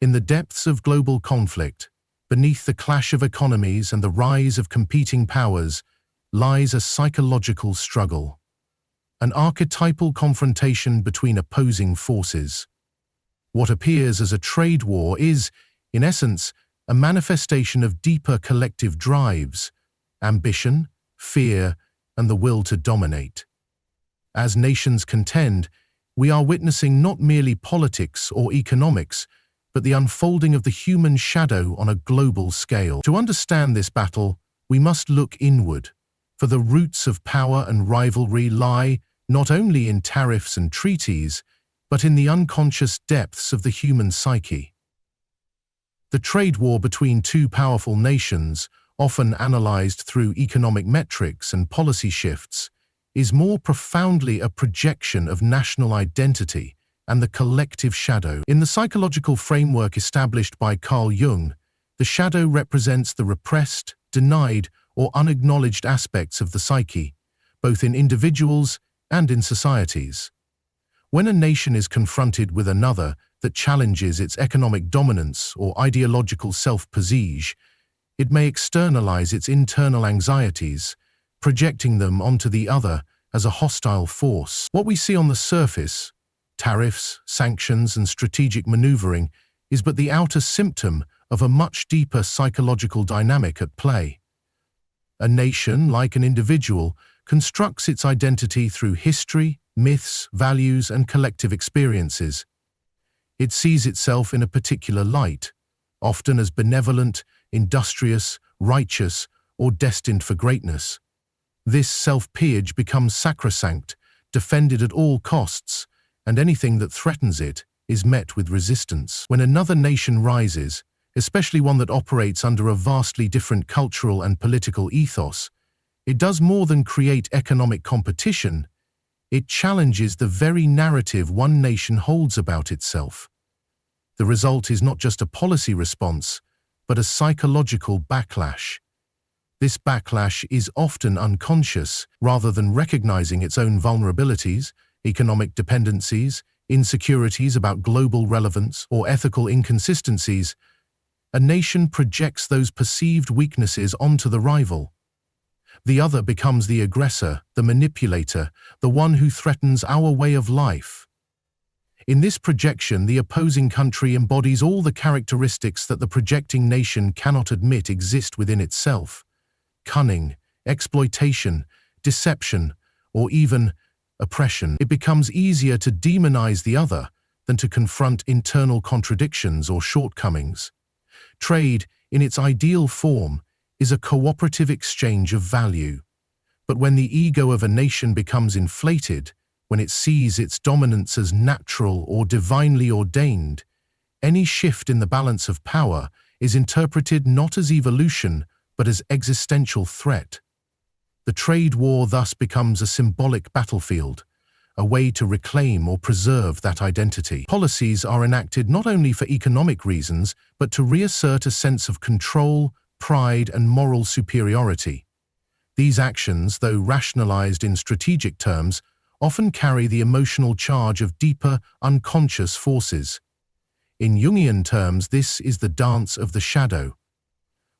In the depths of global conflict, beneath the clash of economies and the rise of competing powers, lies a psychological struggle, an archetypal confrontation between opposing forces. What appears as a trade war is, in essence, a manifestation of deeper collective drives, ambition, fear, and the will to dominate. As nations contend, we are witnessing not merely politics or economics, but the unfolding of the human shadow on a global scale. To understand this battle, we must look inward, for the roots of power and rivalry lie not only in tariffs and treaties, but in the unconscious depths of the human psyche. The trade war between two powerful nations, often analyzed through economic metrics and policy shifts, is more profoundly a projection of national identity and the collective shadow. In the psychological framework established by Carl Jung, the shadow represents the repressed, denied, or unacknowledged aspects of the psyche, both in individuals and in societies. When a nation is confronted with another that challenges its economic dominance or ideological self-prestige, it may externalize its internal anxieties, projecting them onto the other as a hostile force. What we see on the surface, tariffs, sanctions, and strategic maneuvering, is but the outer symptom of a much deeper psychological dynamic at play. A nation, like an individual, constructs its identity through history, myths, values, and collective experiences. It sees itself in a particular light, often as benevolent, industrious, righteous, or destined for greatness. This self-peerage becomes sacrosanct, defended at all costs, and anything that threatens it is met with resistance. When another nation rises, especially one that operates under a vastly different cultural and political ethos, it does more than create economic competition. It challenges the very narrative one nation holds about itself. The result is not just a policy response, but a psychological backlash. This backlash is often unconscious, rather than recognizing its own vulnerabilities, economic dependencies, insecurities about global relevance, or ethical inconsistencies. A nation projects those perceived weaknesses onto the rival. The other becomes the aggressor, the manipulator, the one who threatens our way of life. In this projection, the opposing country embodies all the characteristics that the projecting nation cannot admit exist within itself: cunning, exploitation, deception, or even oppression. It becomes easier to demonize the other than to confront internal contradictions or shortcomings. Trade, in its ideal form, is a cooperative exchange of value. But when the ego of a nation becomes inflated, when it sees its dominance as natural or divinely ordained, any shift in the balance of power is interpreted not as evolution, but as existential threat. The trade war thus becomes a symbolic battlefield, a way to reclaim or preserve that identity. Policies are enacted not only for economic reasons, but to reassert a sense of control, pride, and moral superiority. These actions, though rationalized in strategic terms, often carry the emotional charge of deeper, unconscious forces. In Jungian terms, this is the dance of the shadow.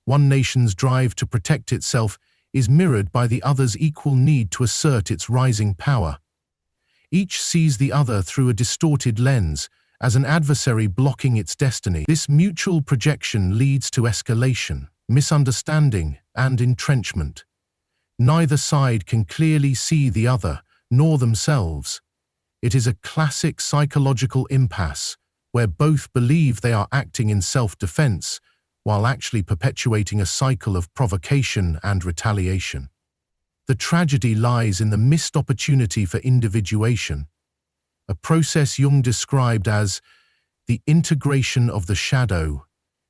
One nation's drive to protect itself is mirrored by the other's equal need to assert its rising power. Each sees the other through a distorted lens, as an adversary blocking its destiny. This mutual projection leads to escalation, misunderstanding, and entrenchment. Neither side can clearly see the other, nor themselves. It is a classic psychological impasse, where both believe they are acting in self-defense, while actually perpetuating a cycle of provocation and retaliation. The tragedy lies in the missed opportunity for individuation, a process Jung described as the integration of the shadow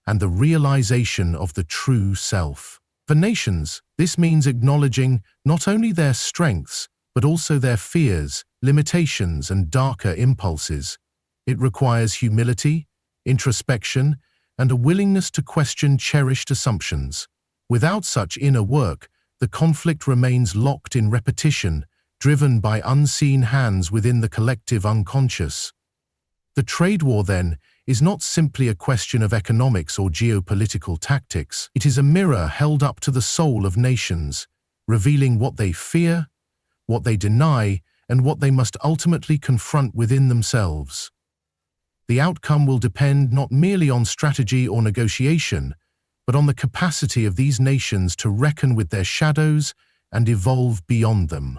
and the realization of the true self. For nations, this means acknowledging not only their strengths, but also their fears, limitations, and darker impulses. It requires humility, introspection, and a willingness to question cherished assumptions. Without such inner work, the conflict remains locked in repetition, driven by unseen hands within the collective unconscious. The trade war, then, is not simply a question of economics or geopolitical tactics. It is a mirror held up to the soul of nations, revealing what they fear, what they deny, and what they must ultimately confront within themselves. The outcome will depend not merely on strategy or negotiation, but on the capacity of these nations to reckon with their shadows and evolve beyond them.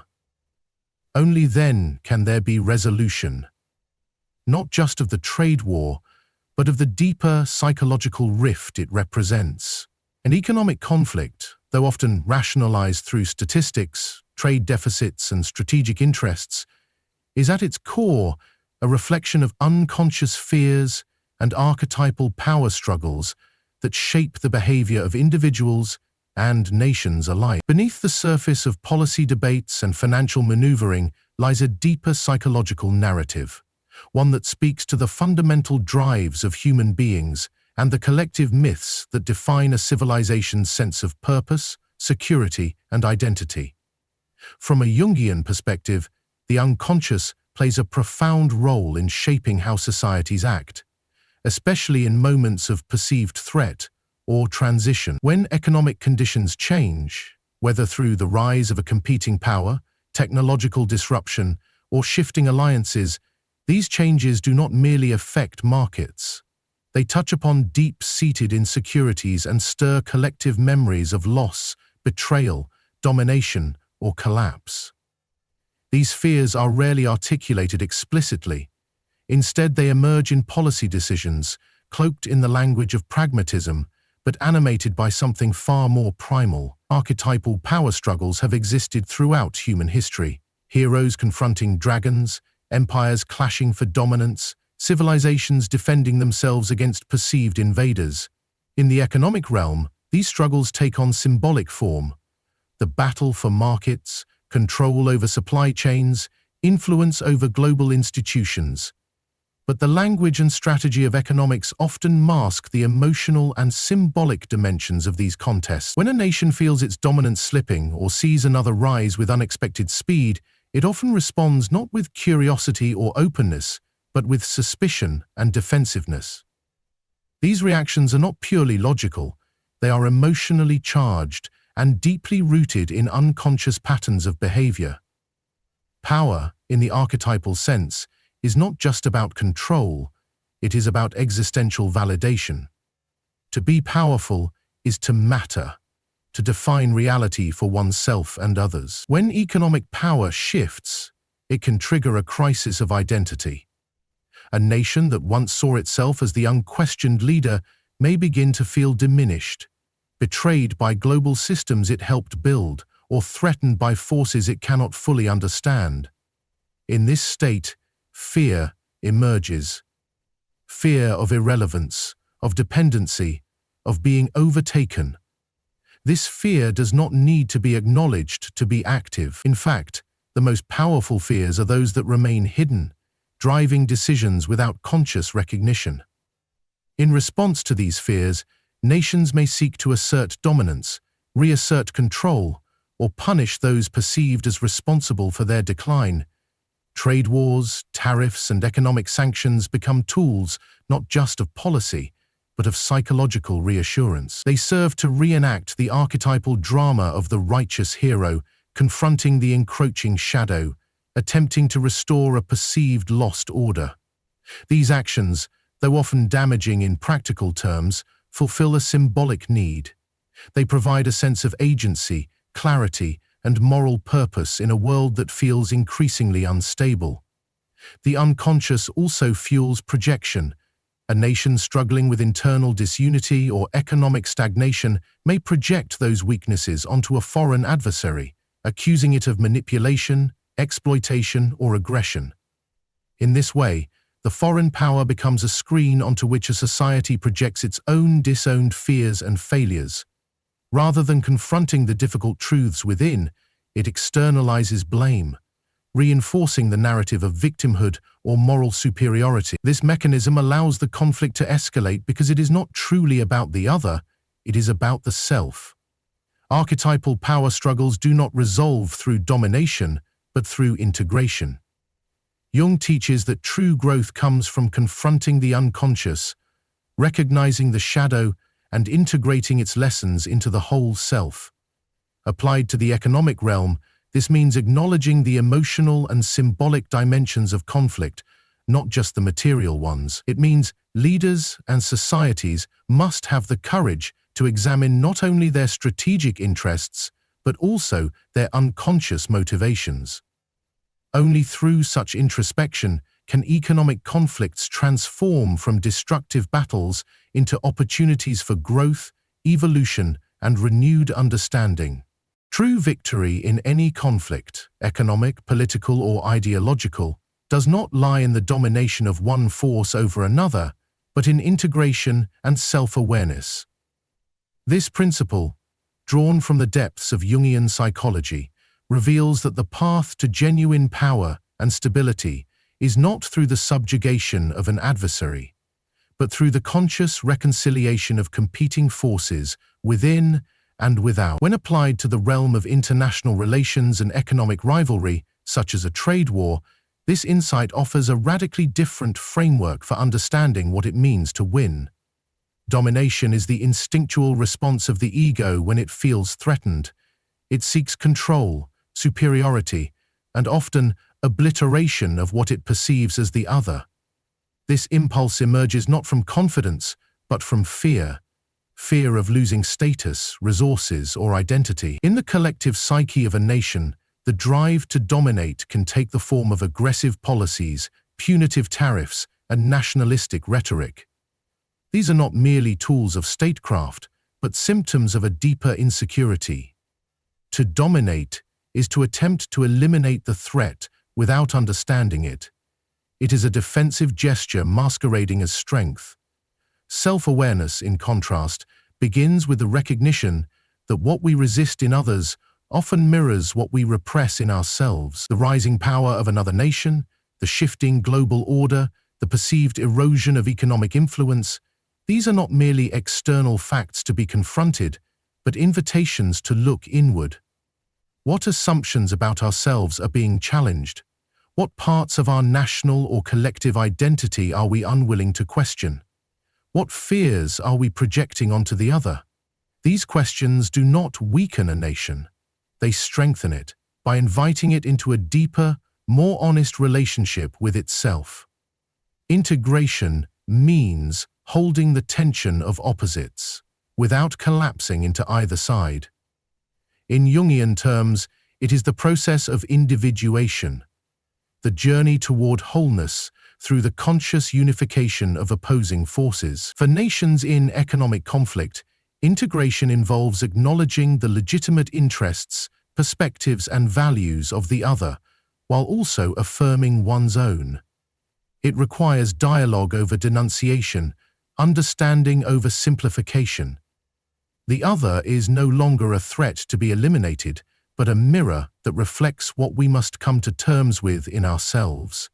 Only then can there be resolution, not just of the trade war, but of the deeper psychological rift it represents. An economic conflict, though often rationalized through statistics, trade deficits, and strategic interests, is at its core a reflection of unconscious fears and archetypal power struggles that shape the behavior of individuals and nations alike. Beneath the surface of policy debates and financial maneuvering lies a deeper psychological narrative, one that speaks to the fundamental drives of human beings and the collective myths that define a civilization's sense of purpose, security, and identity. From a Jungian perspective, the unconscious plays a profound role in shaping how societies act, especially in moments of perceived threat or transition. When economic conditions change, whether through the rise of a competing power, technological disruption, or shifting alliances, these changes do not merely affect markets. They touch upon deep-seated insecurities and stir collective memories of loss, betrayal, domination, or collapse. These fears are rarely articulated explicitly. Instead, they emerge in policy decisions, cloaked in the language of pragmatism, but animated by something far more primal. Archetypal power struggles have existed throughout human history. Heroes confronting dragons, empires clashing for dominance, civilizations defending themselves against perceived invaders. In the economic realm, these struggles take on symbolic form. The battle for markets, control over supply chains, influence over global institutions. But the language and strategy of economics often mask the emotional and symbolic dimensions of these contests. When a nation feels its dominance slipping or sees another rise with unexpected speed, it often responds not with curiosity or openness, but with suspicion and defensiveness. These reactions are not purely logical. They are emotionally charged and deeply rooted in unconscious patterns of behavior. Power, in the archetypal sense, is not just about control, it is about existential validation. To be powerful is to matter, to define reality for oneself and others. When economic power shifts, it can trigger a crisis of identity. A nation that once saw itself as the unquestioned leader may begin to feel diminished, betrayed by global systems it helped build, or threatened by forces it cannot fully understand. In this state, fear emerges. Fear of irrelevance, of dependency, of being overtaken. This fear does not need to be acknowledged to be active. In fact, the most powerful fears are those that remain hidden, driving decisions without conscious recognition. In response to these fears, nations may seek to assert dominance, reassert control, or punish those perceived as responsible for their decline. Trade wars, tariffs, and economic sanctions become tools not just of policy, but of psychological reassurance. They serve to reenact the archetypal drama of the righteous hero, confronting the encroaching shadow, attempting to restore a perceived lost order. These actions, though often damaging in practical terms, fulfill a symbolic need. They provide a sense of agency, clarity, and moral purpose in a world that feels increasingly unstable. The unconscious also fuels projection. A nation struggling with internal disunity or economic stagnation may project those weaknesses onto a foreign adversary, accusing it of manipulation, exploitation, or aggression. In this way, the foreign power becomes a screen onto which a society projects its own disowned fears and failures. Rather than confronting the difficult truths within, it externalizes blame, reinforcing the narrative of victimhood or moral superiority. This mechanism allows the conflict to escalate because it is not truly about the other, it is about the self. Archetypal power struggles do not resolve through domination, but through integration. Jung teaches that true growth comes from confronting the unconscious, recognizing the shadow, and integrating its lessons into the whole self. Applied to the economic realm, this means acknowledging the emotional and symbolic dimensions of conflict, not just the material ones. It means leaders and societies must have the courage to examine not only their strategic interests, but also their unconscious motivations. Only through such introspection can economic conflicts transform from destructive battles into opportunities for growth, evolution, and renewed understanding. True victory in any conflict, economic, political, or ideological, does not lie in the domination of one force over another, but in integration and self-awareness. This principle, drawn from the depths of Jungian psychology, reveals that the path to genuine power and stability is not through the subjugation of an adversary, but through the conscious reconciliation of competing forces within and without. When applied to the realm of international relations and economic rivalry, such as a trade war, this insight offers a radically different framework for understanding what it means to win. Domination is the instinctual response of the ego when it feels threatened. It seeks control, superiority, and often obliteration of what it perceives as the other. This impulse emerges not from confidence, but from fear. Fear of losing status, resources, or identity. In the collective psyche of a nation, the drive to dominate can take the form of aggressive policies, punitive tariffs, and nationalistic rhetoric. These are not merely tools of statecraft, but symptoms of a deeper insecurity. To dominate is to attempt to eliminate the threat without understanding it. It is a defensive gesture masquerading as strength. Self-awareness, in contrast, begins with the recognition that what we resist in others often mirrors what we repress in ourselves. The rising power of another nation, the shifting global order, the perceived erosion of economic influence, these are not merely external facts to be confronted, but invitations to look inward. What assumptions about ourselves are being challenged? What parts of our national or collective identity are we unwilling to question? What fears are we projecting onto the other? These questions do not weaken a nation. They strengthen it by inviting it into a deeper, more honest relationship with itself. Integration means holding the tension of opposites without collapsing into either side. In Jungian terms, it is the process of individuation, the journey toward wholeness through the conscious unification of opposing forces. For nations in economic conflict, integration involves acknowledging the legitimate interests, perspectives, and values of the other, while also affirming one's own. It requires dialogue over denunciation, understanding over simplification. The other is no longer a threat to be eliminated, but a mirror that reflects what we must come to terms with in ourselves.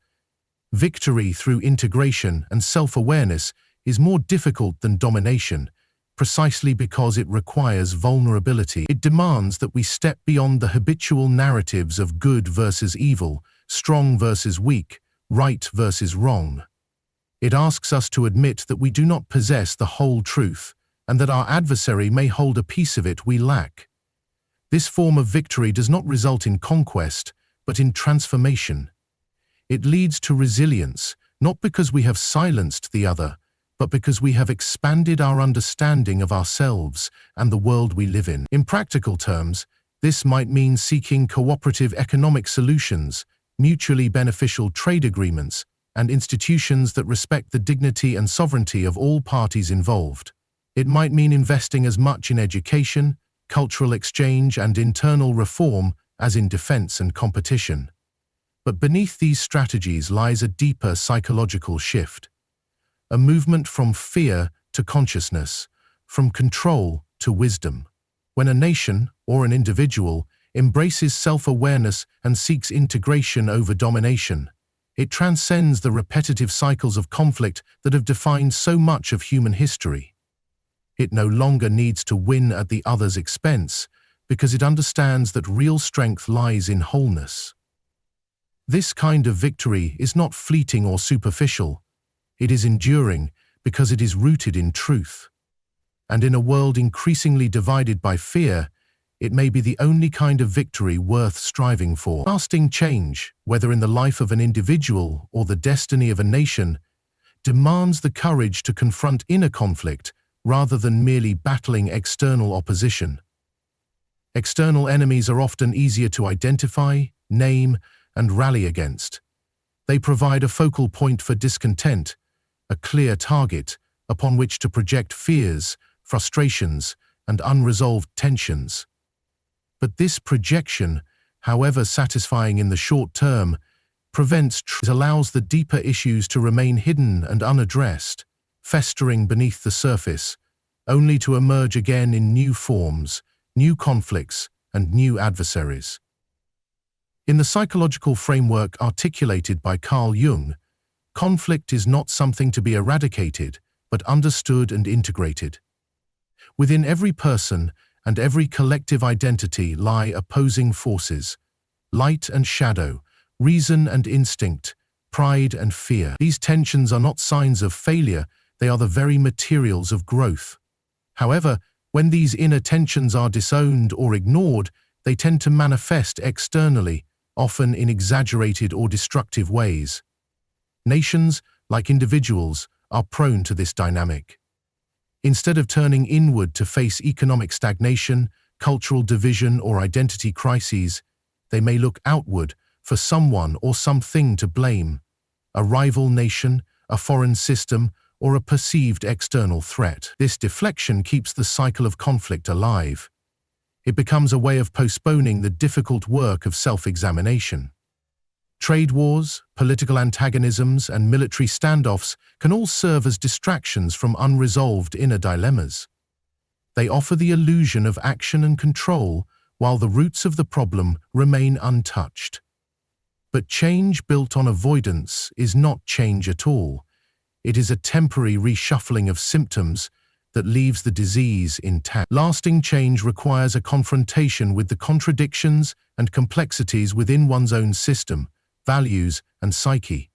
Victory through integration and self-awareness is more difficult than domination, precisely because it requires vulnerability. It demands that we step beyond the habitual narratives of good versus evil, strong versus weak, right versus wrong. It asks us to admit that we do not possess the whole truth, and that our adversary may hold a piece of it we lack. This form of victory does not result in conquest, but in transformation. It leads to resilience, not because we have silenced the other, but because we have expanded our understanding of ourselves and the world we live in. In practical terms, this might mean seeking cooperative economic solutions, mutually beneficial trade agreements, and institutions that respect the dignity and sovereignty of all parties involved. It might mean investing as much in education, cultural exchange, and internal reform as in defense and competition. But beneath these strategies lies a deeper psychological shift, a movement from fear to consciousness, from control to wisdom. When a nation, or an individual, embraces self-awareness and seeks integration over domination, it transcends the repetitive cycles of conflict that have defined so much of human history. It no longer needs to win at the other's expense, because it understands that real strength lies in wholeness. This kind of victory is not fleeting or superficial. It is enduring because it is rooted in truth. And in a world increasingly divided by fear, it may be the only kind of victory worth striving for. Lasting change, whether in the life of an individual or the destiny of a nation, demands the courage to confront inner conflict rather than merely battling external opposition. External enemies are often easier to identify, name, and rally against. They provide a focal point for discontent, a clear target upon which to project fears, frustrations, and unresolved tensions. But this projection, however satisfying in the short term, allows the deeper issues to remain hidden and unaddressed, festering beneath the surface, only to emerge again in new forms, new conflicts, and new adversaries. In the psychological framework articulated by Carl Jung, conflict is not something to be eradicated, but understood and integrated. Within every person and every collective identity lie opposing forces, light and shadow, reason and instinct, pride and fear. These tensions are not signs of failure, they are the very materials of growth. However, when these inner tensions are disowned or ignored, they tend to manifest externally, often in exaggerated or destructive ways. Nations, like individuals, are prone to this dynamic. Instead of turning inward to face economic stagnation, cultural division, or identity crises, they may look outward for someone or something to blame: a rival nation, a foreign system, or a perceived external threat. This deflection keeps the cycle of conflict alive. It becomes a way of postponing the difficult work of self-examination. Trade wars, political antagonisms, and military standoffs can all serve as distractions from unresolved inner dilemmas. They offer the illusion of action and control, while the roots of the problem remain untouched. But change built on avoidance is not change at all. It is a temporary reshuffling of symptoms that leaves the disease intact. Lasting change requires a confrontation with the contradictions and complexities within one's own system, values, and psyche.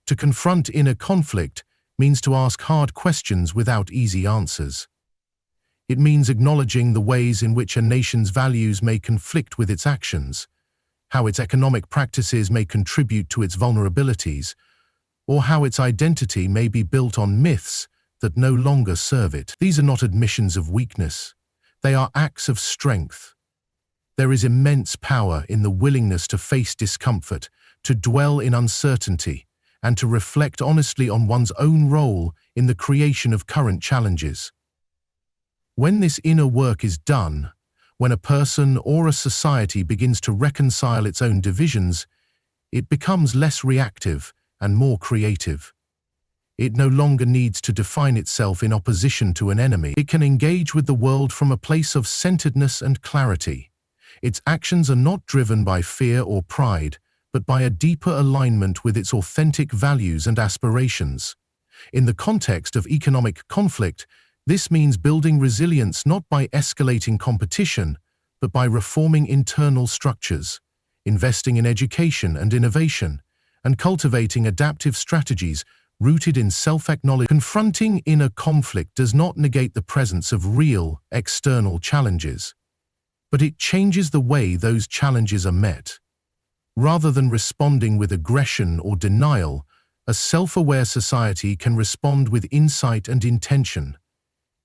To confront inner conflict means to ask hard questions without easy answers. It means acknowledging the ways in which a nation's values may conflict with its actions, how its economic practices may contribute to its vulnerabilities, or how its identity may be built on myths that no longer serve it. These are not admissions of weakness. They are acts of strength. There is immense power in the willingness to face discomfort, to dwell in uncertainty, and to reflect honestly on one's own role in the creation of current challenges. When this inner work is done, when a person or a society begins to reconcile its own divisions, it becomes less reactive and more creative. It no longer needs to define itself in opposition to an enemy. It can engage with the world from a place of centeredness and clarity. Its actions are not driven by fear or pride, but by a deeper alignment with its authentic values and aspirations. In the context of economic conflict, this means building resilience not by escalating competition, but by reforming internal structures, investing in education and innovation, and cultivating adaptive strategies rooted in self-acknowledgement. Confronting inner conflict does not negate the presence of real, external challenges, but it changes the way those challenges are met. Rather than responding with aggression or denial, a self-aware society can respond with insight and intention.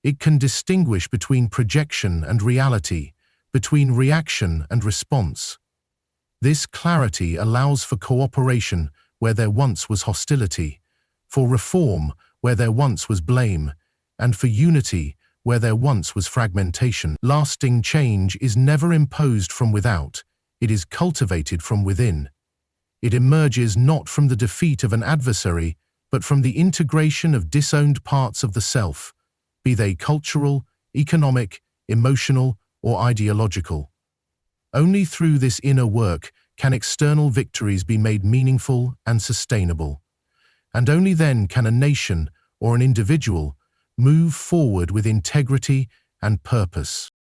It can distinguish between projection and reality, between reaction and response. This clarity allows for cooperation where there once was hostility, for reform where there once was blame, and for unity where there once was fragmentation. Lasting change is never imposed from without, it is cultivated from within. It emerges not from the defeat of an adversary, but from the integration of disowned parts of the self, be they cultural, economic, emotional, or ideological. Only through this inner work can external victories be made meaningful and sustainable. And only then can a nation or an individual move forward with integrity and purpose.